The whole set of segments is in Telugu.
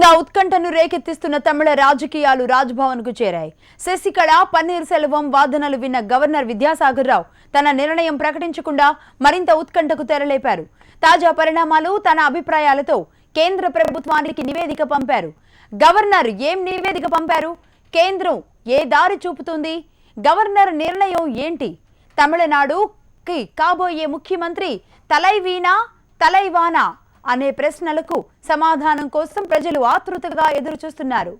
దేశవ్యాప్తంగా ఉత్కంఠను రేకెత్తిస్తున్న తమిళ రాజకీయాలు రాజ్భవన్ కు చేరాయి. శశికళ, పన్నీర్ సెల్వం వాదనలు విన్న గవర్నర్ విద్యాసాగర్ రావు తన నిర్ణయం ప్రకటించకుండా మరింత ఉత్కంఠకు తెరలేపారు. తాజా పరిణామాలు, తన అభిప్రాయాలతో కేంద్ర ప్రభుత్వానికి నివేదిక పంపారు. గవర్నర్ ఏం నివేదిక పంపారు? కేంద్రం ఏ దారి చూపుతుంది? గవర్నర్ నిర్ణయం ఏంటి? తమిళనాడుకి కాబోయే ముఖ్యమంత్రి తలైవీనా తలైవానా అనే ప్రశ్నలకు సమాధానం కోసం ప్రజలు ఆతృతగా ఎదురు చూస్తున్నారు.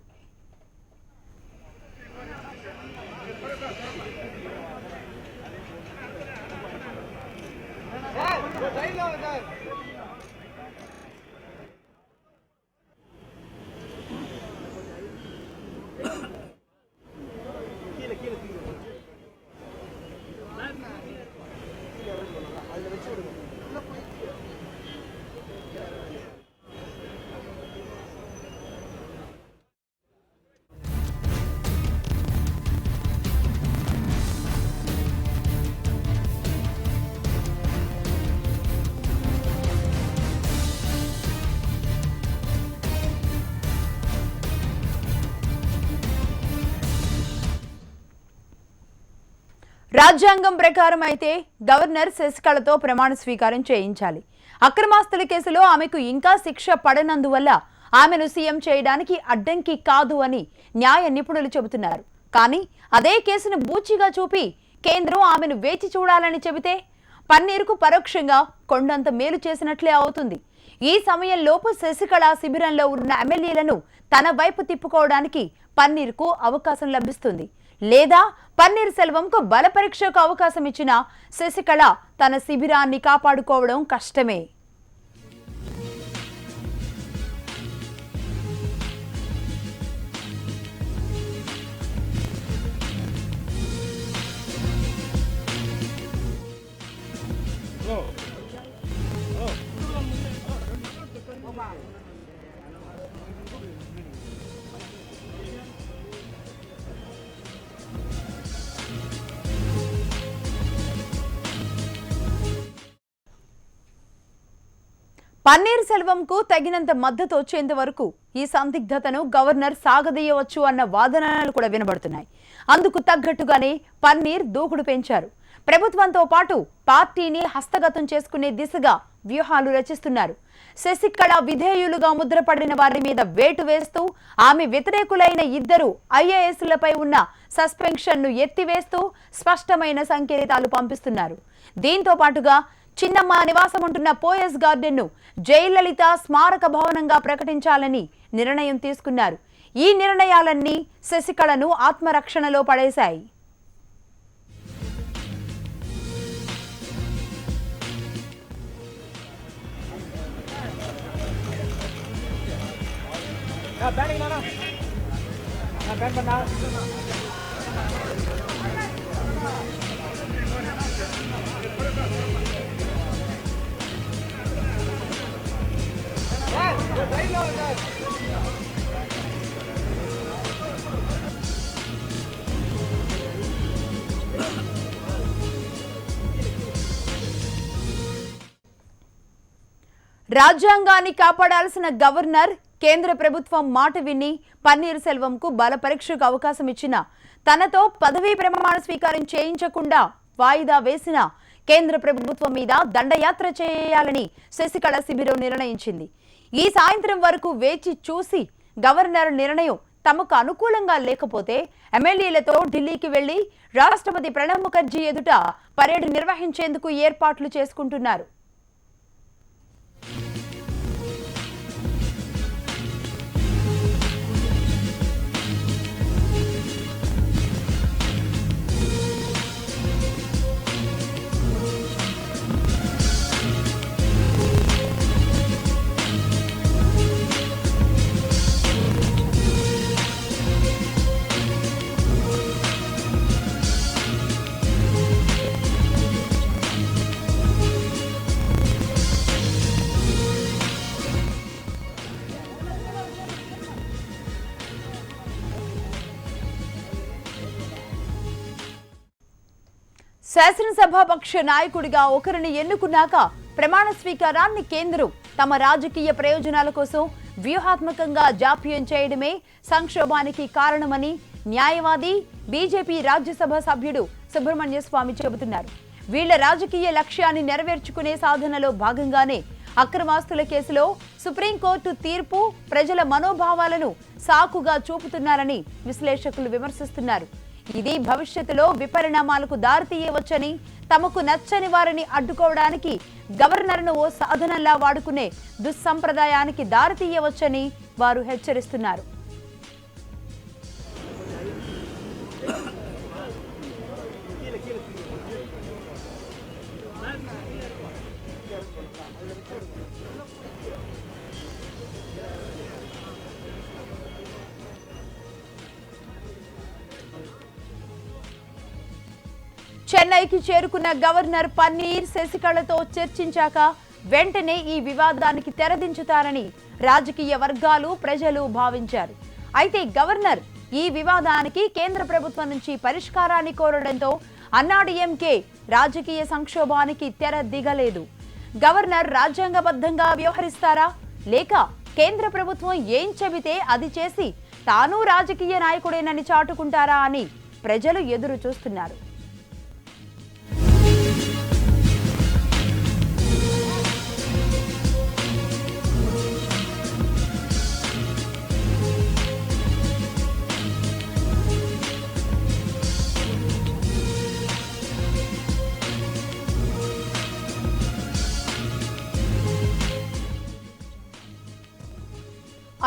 రాజ్యాంగం ప్రకారం అయితే గవర్నర్ శశికళతో ప్రమాణ స్వీకారం చేయించాలి. అక్రమాస్తుల కేసులో ఆమెకు ఇంకా శిక్ష పడనందువల్ల ఆమెను సీఎం చేయడానికి అడ్డంకి కాదు అని న్యాయ నిపుణులు చెబుతున్నారు. కానీ అదే కేసును బూచిగా చూపి కేంద్రం ఆమెను వేచి చూడాలని చెబితే పన్నీర్కు పరోక్షంగా కొండంత మేలు చేసినట్లే అవుతుంది. ఈ సమయంలోపు శశికళ శిబిరంలో ఉన్న ఎమ్మెల్యేలను తన వైపు తిప్పుకోవడానికి పన్నీర్కు అవకాశం లభిస్తుంది. లేదా పన్నీర్ సెల్వంకు బల పరీక్షకు అవకాశం ఇచ్చిన శశికళ తన శిబిరాన్ని కాపాడుకోవడం కష్టమే. పన్నీర్ సెల్వంకు తగినంత మద్దతు వచ్చేంత వరకు ఈ సందిగ్ధతను గవర్నర్ సాగదీయవచ్చు అన్న వాదనలు కూడా వినబడుతున్నాయి. అందుకు తగ్గట్టుగానే పన్నీర్ దూకుడు పెంచారు. ప్రభుత్వంతో పాటు పార్టీని హస్తగతం చేసుకునే దిశగా వ్యూహాలు రచిస్తున్నారు. శశికళ విధేయులుగా ముద్రపడిన వారి మీద వేటు వేస్తూ ఆమె వ్యతిరేకులైన 2 ఐఏఎస్లపై ఉన్న సస్పెన్షన్ను ఎత్తివేస్తూ స్పష్టమైన సంకేతాలు పంపిస్తున్నారు. దీంతో పాటుగా చిన్నమ్మ నివాసం ఉంటున్న పోయస్ గార్డెన్ ను జయలలిత స్మారక భవనంగా ప్రకటించాలని నిర్ణయం తీసుకున్నారు. ఈ నిర్ణయాలన్నీ శశికళను ఆత్మరక్షణలో పడేశాయి. రాజ్యాంగాన్ని కాపాడాల్సిన గవర్నర్ కేంద్ర ప్రభుత్వం మాట విని పన్నీర్ సెల్వంకు బల పరీక్షకు అవకాశం ఇచ్చిన తనతో పదవీ ప్రమాణ స్వీకారం చేయించకుండా వాయిదా వేసిన కేంద్ర ప్రభుత్వం మీద దండయాత్ర చేయాలని శశికళ శిబిరం నిర్ణయించింది. ఈ సాయంత్రం వరకు వేచి చూసి గవర్నర్ నిర్ణయం తమకు అనుకూలంగా లేకపోతే ఎమ్మెల్యేలతో ఢిల్లీకి వెళ్లి రాష్ట్రపతి ప్రణబ్ ముఖర్జీ ఎదుట పరేడ్ నిర్వహించేందుకు ఏర్పాట్లు చేసుకుంటున్నారు. శాసనసభాపక్ష నాయకుడిగా ఒకరిని ఎన్నుకున్నాక ప్రమాణ స్వీకారాన్ని కేంద్రం తమ రాజకీయ ప్రయోజనాల కోసం వ్యూహాత్మకంగా జాప్యం చేయడమే సంక్షోభానికి కారణమని న్యాయవాది బీజేపీ రాజ్యసభ సభ్యుడు సుబ్రహ్మణ్య స్వామి చెబుతున్నారు. వీళ్ల రాజకీయ లక్ష్యాన్ని నెరవేర్చుకునే సాధనలో భాగంగానే అక్రమాస్తుల కేసులో సుప్రీంకోర్టు తీర్పు ప్రజల మనోభావాలను సాకుగా చూపుతున్నారని విశ్లేషకులు విమర్శిస్తున్నారు. ఇది భవిష్యత్తులో విపరిణామాలకు దారితీయవచ్చని, తమకు నచ్చని వారిని అడ్డుకోవడానికి గవర్నర్ను ఓ సాధనంలా వాడుకునే దుస్సంప్రదాయానికి దారితీయవచ్చని వారు హెచ్చరిస్తున్నారు. చెన్నైకి చేరుకున్న గవర్నర్ పన్నీర్ శశికళతో చర్చించాక వెంటనే ఈ వివాదానికి తెరదించుతారని రాజకీయ వర్గాలు, ప్రజలు భావించారు. అయితే గవర్నర్ ఈ వివాదానికి కేంద్ర ప్రభుత్వం నుంచి పరిష్కారాన్ని కోరడంతో అన్నాడీఎంకే రాజకీయ సంక్షోభానికి తెర దిగలేదు. గవర్నర్ రాజ్యాంగబద్ధంగా వ్యవహరిస్తారా, లేక కేంద్ర ప్రభుత్వం ఏం చెబితే అది చేసి తాను రాజకీయ నాయకుడేనని చాటుకుంటారా అని ప్రజలు ఎదురు చూస్తున్నారు.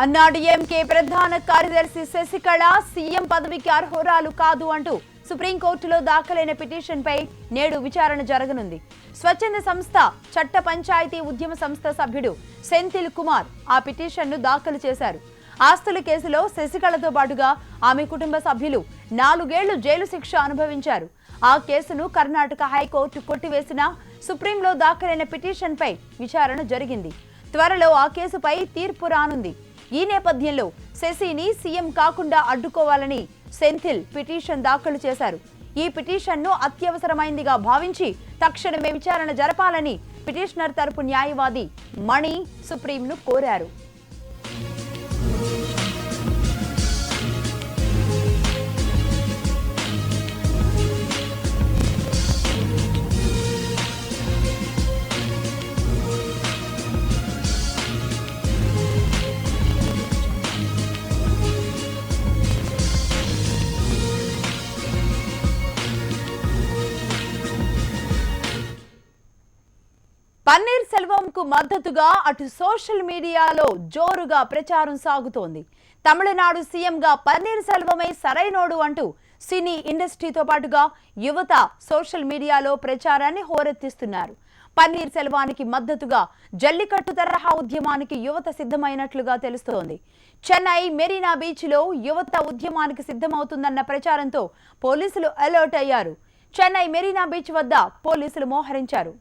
అన్నాడీఎంకే ప్రధాన కార్యదర్శి శశికళ సీఎం పదవికి అర్హురాలు కాదు అంటూ సుప్రీంకోర్టులో దాఖలైన పిటిషన్పై నేడు విచారణ జరగనుంది. స్వచ్ఛంద సంస్థ చట్ట పంచాయతీ ఉద్యమ సంస్థ సభ్యుడు సెంథిల్ కుమార్ ఆ పిటిషన్ను దాఖలు చేశారు. ఆస్తుల కేసులో శశికళతో పాటుగా ఆమె కుటుంబ సభ్యులు 4 ఏళ్లు జైలు శిక్ష అనుభవించారు. ఆ కేసును కర్ణాటక హైకోర్టు కొట్టివేసిన సుప్రీంలో దాఖలైన పిటిషన్పై విచారణ జరిగింది. త్వరలో ఆ కేసుపై తీర్పు రానుంది. ఈ నేపథ్యంలో శశిని సీఎం కాకుండా అడ్డుకోవాలని సెంథిల్ పిటిషన్ దాఖలు చేశారు. ఈ పిటిషన్ను అత్యవసరమైందిగా భావించి తక్షణమే విచారణ జరపాలని పిటిషనర్ తరపు న్యాయవాది మణి సుప్రీంను కోరారు. పన్నీర్ సెల్వంకు మద్దతుగా అటు సోషల్ మీడియాలో జోరుగా ప్రచారం సాగుతోంది. తమిళనాడు సీఎంగా పన్నీర్ సెల్వమే సరైనోడు అంటూ సినీ ఇండస్ట్రీతో పాటుగా యువత సోషల్ మీడియాలో ప్రచారాన్ని హోరెత్తిస్తున్నారు. పన్నీర్ సెల్వానికి మద్దతుగా జల్లికట్టు తరహా ఉద్యమానికి యువత సిద్ధమైనట్లుగా తెలుస్తోంది. చెన్నై మెరీనా బీచ్లో యువత ఉద్యమానికి సిద్ధమవుతుందన్న ప్రచారంతో పోలీసులు అలర్ట్ అయ్యారు. చెన్నై మెరీనా బీచ్ వద్ద పోలీసులు మోహరించారు.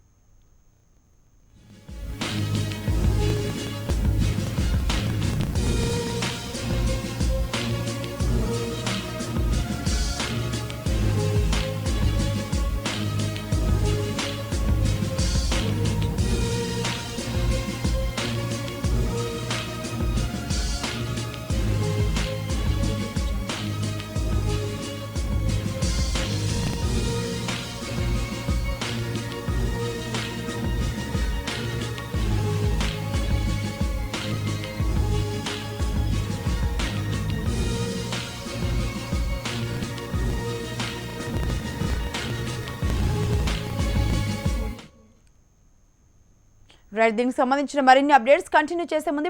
దీనికి సంబంధించిన మరిన్ని అప్డేట్స్ కంటిన్యూ చేసే ముందు